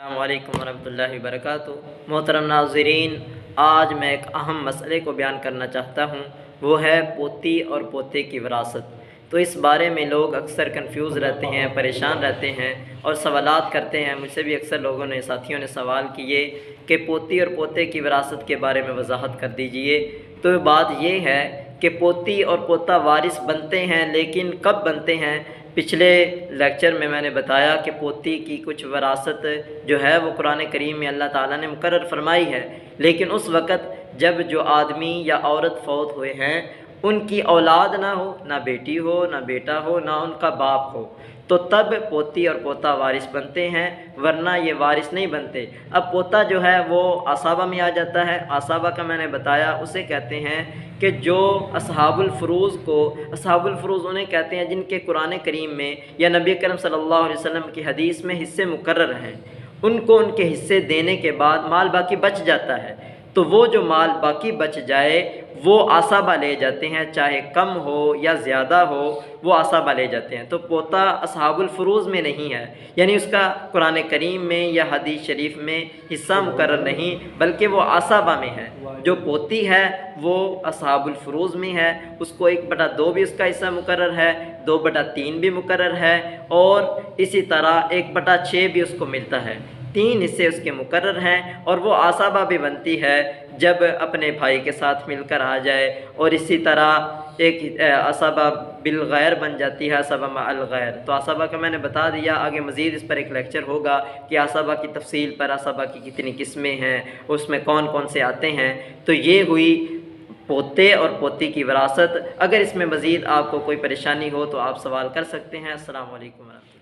السلام علیکم ورحمۃ اللہ وبرکاتہ۔ محترم ناظرین، آج میں ایک اہم مسئلے کو بیان کرنا چاہتا ہوں، وہ ہے پوتی اور پوتے کی وراثت۔ تو اس بارے میں لوگ اکثر کنفیوز رہتے ہیں، پریشان رہتے ہیں اور سوالات کرتے ہیں۔ مجھ سے بھی اکثر ساتھیوں نے سوال کیے کہ پوتی اور پوتے کی وراثت کے بارے میں وضاحت کر دیجئے۔ تو بات یہ ہے کہ پوتی اور پوتا وارث بنتے ہیں، لیکن کب بنتے ہیں؟ پچھلے لیکچر میں نے بتایا کہ پوتی کی کچھ وراثت جو ہے وہ قرآن کریم میں اللہ تعالیٰ نے مقرر فرمائی ہے، لیکن اس وقت جب جو آدمی یا عورت فوت ہوئے ہیں ان کی اولاد نہ ہو، نہ بیٹی ہو، نہ بیٹا ہو، نہ ان کا باپ ہو، تو تب پوتی اور پوتا وارث بنتے ہیں، ورنہ یہ وارث نہیں بنتے۔ اب پوتا جو ہے وہ عصابہ میں آ جاتا ہے۔ عصابہ کا میں نے بتایا، اسے کہتے ہیں کہ جو اصحاب الفروض انہیں کہتے ہیں جن کے قرآن کریم میں یا نبی کریم صلی اللہ علیہ وسلم کی حدیث میں حصے مقرر ہیں، ان کو ان کے حصے دینے کے بعد مال باقی بچ جاتا ہے، تو وہ جو مال باقی بچ جائے وہ عصابہ لے جاتے ہیں، چاہے کم ہو یا زیادہ ہو، وہ عصابہ لے جاتے ہیں۔ تو پوتا اصحاب الفروض میں نہیں ہے، یعنی اس کا قرآن کریم میں یا حدیث شریف میں حصہ مقرر نہیں، بلکہ وہ عصابہ میں ہے۔ جو پوتی ہے وہ اصحاب الفروض میں ہے، اس کو 1/2 بھی اس کا حصہ مقرر ہے، 2/3 بھی مقرر ہے، اور اسی طرح 1/6 بھی اس کو ملتا ہے۔ 3 حصے اس کے مقرر ہیں، اور وہ عصابہ بھی بنتی ہے جب اپنے بھائی کے ساتھ مل کر آ جائے، اور اسی طرح ایک عصابہ بالغیر بن جاتی ہے، عصابہ مع الغیر۔ تو عصابہ کا میں نے بتا دیا، آگے مزید اس پر ایک لیکچر ہوگا کہ عصابہ کی تفصیل پر، عصابہ کی کتنی قسمیں ہیں، اس میں کون کون سے آتے ہیں۔ تو یہ ہوئی پوتے اور پوتی کی وراثت۔ اگر اس میں مزید آپ کو کوئی پریشانی ہو تو آپ سوال کر سکتے ہیں۔ السلام علیکم ورحمۃ اللہ۔